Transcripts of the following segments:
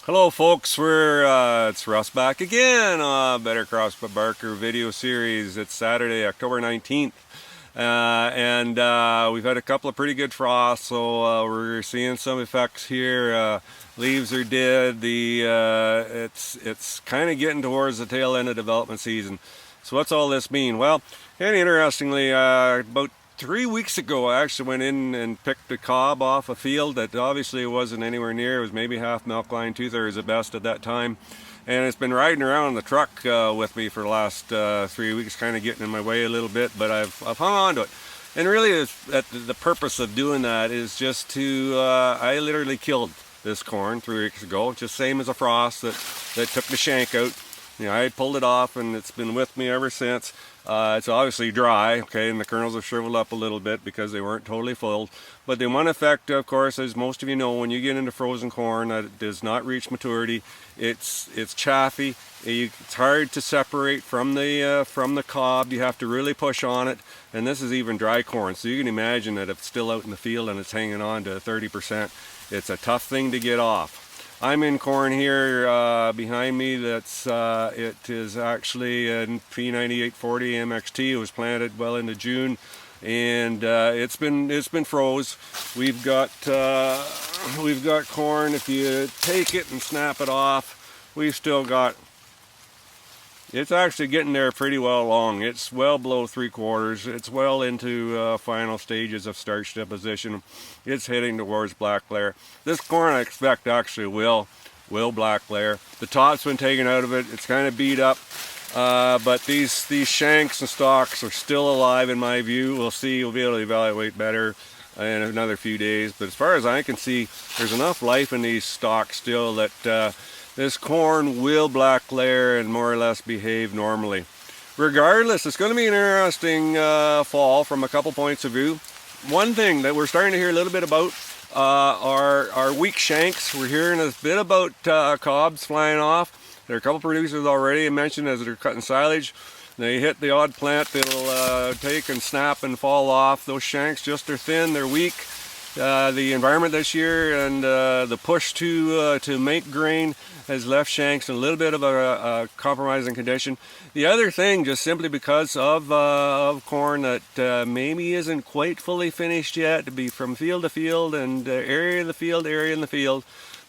Hello folks, it's Russ back again, Better Crops by Barker video series. It's Saturday, October 19th, and we've had a couple of pretty good frosts, so we're seeing some effects here. Leaves are dead. It's kind of getting towards the tail end of development season. So what's all this mean? Well, and interestingly, about 3 weeks ago, I actually went in and picked a cob off a field that obviously wasn't anywhere near. It was maybe half milk line, 2/3 at best at that time. And it's been riding around in the truck with me for the last 3 weeks, kind of getting in my way a little bit, but I've hung on to it. And really, the purpose of doing that is just to, I literally killed this corn 3 weeks ago, just same as a frost that took the shank out. You know, I pulled it off and it's been with me ever since. It's obviously dry, okay, and the kernels have shriveled up a little bit because they weren't totally filled. But the one effect, of course, as most of you know, when you get into frozen corn that does not reach maturity, it's chaffy. It's hard to separate from the cob. You have to really push on it, and this is even dry corn, so you can imagine that if it's still out in the field and it's hanging on to 30%, it's a tough thing to get off. I'm in corn here behind me. It is actually a P9840 MXT. It was planted well into June, and it's been froze. We've got corn. If you take it and snap it off, we've still got. It's actually getting there pretty well along. It's well below 3/4. It's well into final stages of starch deposition. It's heading towards black layer. This corn I expect actually will black layer. The top's been taken out of it. It's kind of beat up, but these shanks and stalks are still alive in my view. We'll see. We'll be able to evaluate better in another few days. But as far as I can see, there's enough life in these stalks still that this corn will black layer and more or less behave normally. Regardless, it's going to be an interesting fall from a couple points of view. One thing that we're starting to hear a little bit about are weak shanks. We're hearing a bit about cobs flying off. There are a couple producers already I mentioned as they're cutting silage. They hit the odd plant, it'll take and snap and fall off. Those shanks just are thin, they're weak. The environment this year and the push to make grain has left shanks in a little bit of a compromising condition. The other thing, just simply because of corn that maybe isn't quite fully finished yet, to be from field to field and area in the field,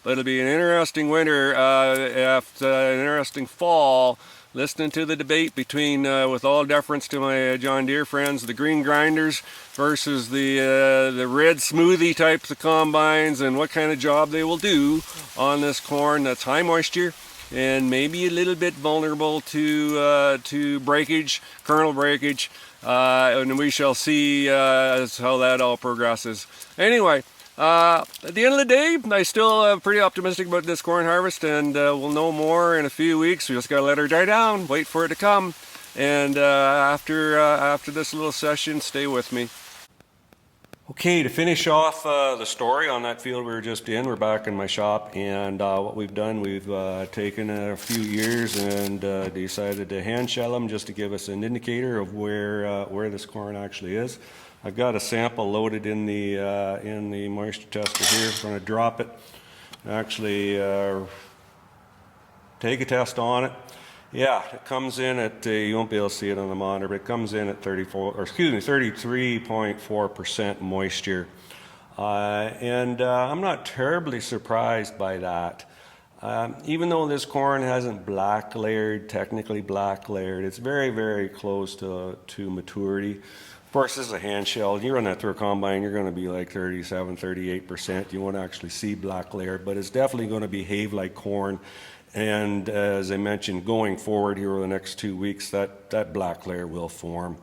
but it'll be an interesting winter after an interesting fall. Listening to the debate between, with all deference to my John Deere friends, the green grinders versus the red smoothie types of combines, and what kind of job they will do on this corn that's high moisture and maybe a little bit vulnerable to breakage, kernel breakage, and we shall see how that all progresses. Anyway. At the end of the day, I still am pretty optimistic about this corn harvest, and we'll know more in a few weeks. We just gotta let her dry down, wait for it to come, and after this little session, stay with me. Okay, to finish off the story on that field we were just in, we're back in my shop, and what we've done, we've taken a few ears and decided to hand shell them just to give us an indicator of where this corn actually is. I've got a sample loaded in the moisture tester here. I'm going to drop it, actually take a test on it. Yeah, it comes in at, you won't be able to see it on the monitor, but it comes in at 33.4% moisture. I'm not terribly surprised by that. Even though this corn hasn't black layered, technically black layered, it's very, very close to maturity. Of course, this is a hand shell. You run that through a combine, you're going to be like 37, 38%. You won't actually see black layer, but it's definitely going to behave like corn. And as I mentioned, going forward here over the next 2 weeks, that black layer will form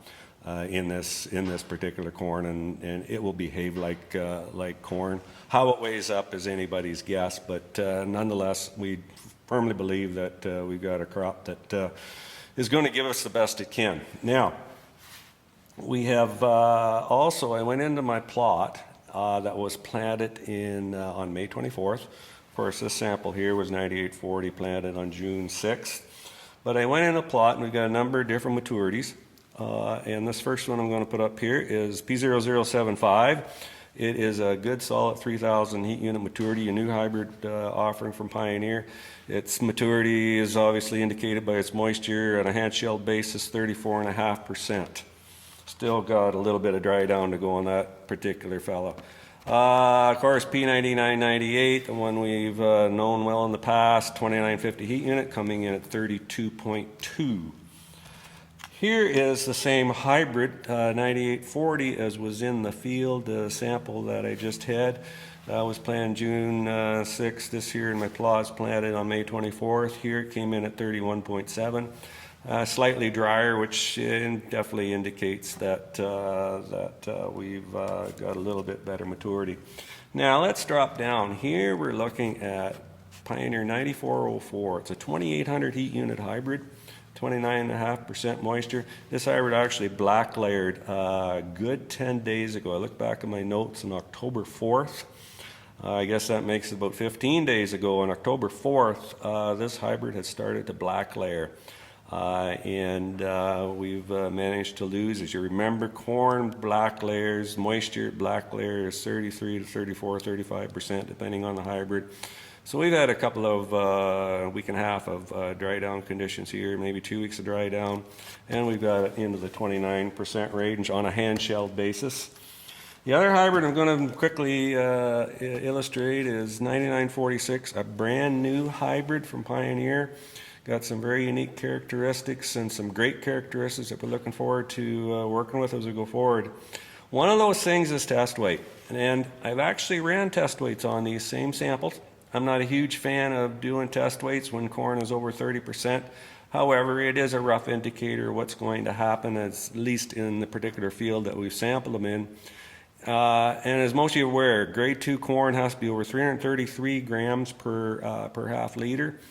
in this particular corn, and it will behave like corn. How it weighs up is anybody's guess, but nonetheless, we firmly believe that we've got a crop that is going to give us the best it can. Now, we have also, I went into my plot that was planted on May 24th. Of course, this sample here was 9840 planted on June 6th. But I went in a plot and we've got a number of different maturities. And this first one I'm going to put up here is P0075. It is a good solid 3,000 heat unit maturity, a new hybrid offering from Pioneer. Its maturity is obviously indicated by its moisture on a hand-shelled basis, 34.5%. Still got a little bit of dry down to go on that particular fellow. Of course, P9998, the one we've known well in the past, 2950 heat unit, coming in at 32.2. Here is the same hybrid 9840 as was in the field sample that I just had. That was planted June 6th this year, and my plots planted on May 24th. Here it came in at 31.7. Slightly drier, which definitely indicates that, we've got a little bit better maturity. Now let's drop down. Here we're looking at Pioneer 9404. It's a 2800 heat unit hybrid, 29.5% moisture. This hybrid actually black layered a good 10 days ago. I look back at my notes on October 4th. I guess that makes it about 15 days ago. On October 4th, this hybrid had started to black layer. We've managed to lose, as you remember, corn black layers, moisture black layers 33 to 34, 35% depending on the hybrid. So we've had a couple of week and a half of dry down conditions here, maybe 2 weeks of dry down, and we've got it into the 29% range on a hand-shelled basis. The other hybrid I'm going to quickly illustrate is 9946, a brand new hybrid from Pioneer. Got some very unique characteristics and some great characteristics that we're looking forward to working with as we go forward. One of those things is test weight, and I've actually ran test weights on these same samples. I'm not a huge fan of doing test weights when corn is over 30%. However, it is a rough indicator of what's going to happen, at least in the particular field that we've sampled them in. And as most of you are aware, grade 2 corn has to be over 333 grams per half liter.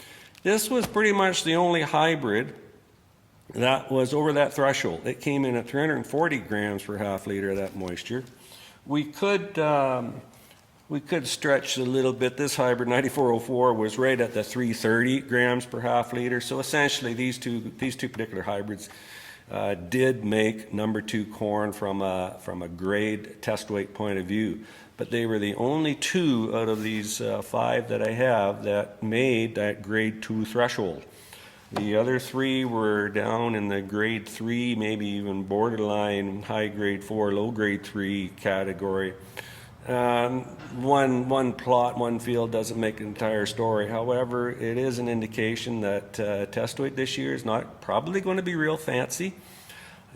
This was pretty much the only hybrid that was over that threshold. It came in at 340 grams per half liter of that moisture. We could stretch a little bit. This hybrid 9404 was right at the 330 grams per half liter. So essentially, these two particular hybrids did make number 2 corn from a grade test weight point of view. But they were the only 2 out of these 5 that I have that made that grade 2 threshold. The other 3 were down in the grade 3, maybe even borderline high grade 4, low grade 3 category. One plot, one field doesn't make an entire story. However, it is an indication that test weight this year is not probably going to be real fancy.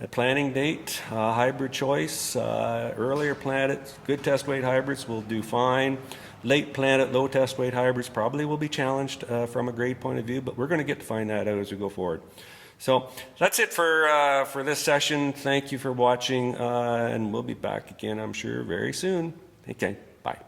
A planting date, hybrid choice, earlier planted, good test weight hybrids will do fine. Late planted, low test weight hybrids probably will be challenged from a grade point of view, but we're going to get to find that out as we go forward. So that's it for this session. Thank you for watching, and we'll be back again, I'm sure, very soon. Okay, bye.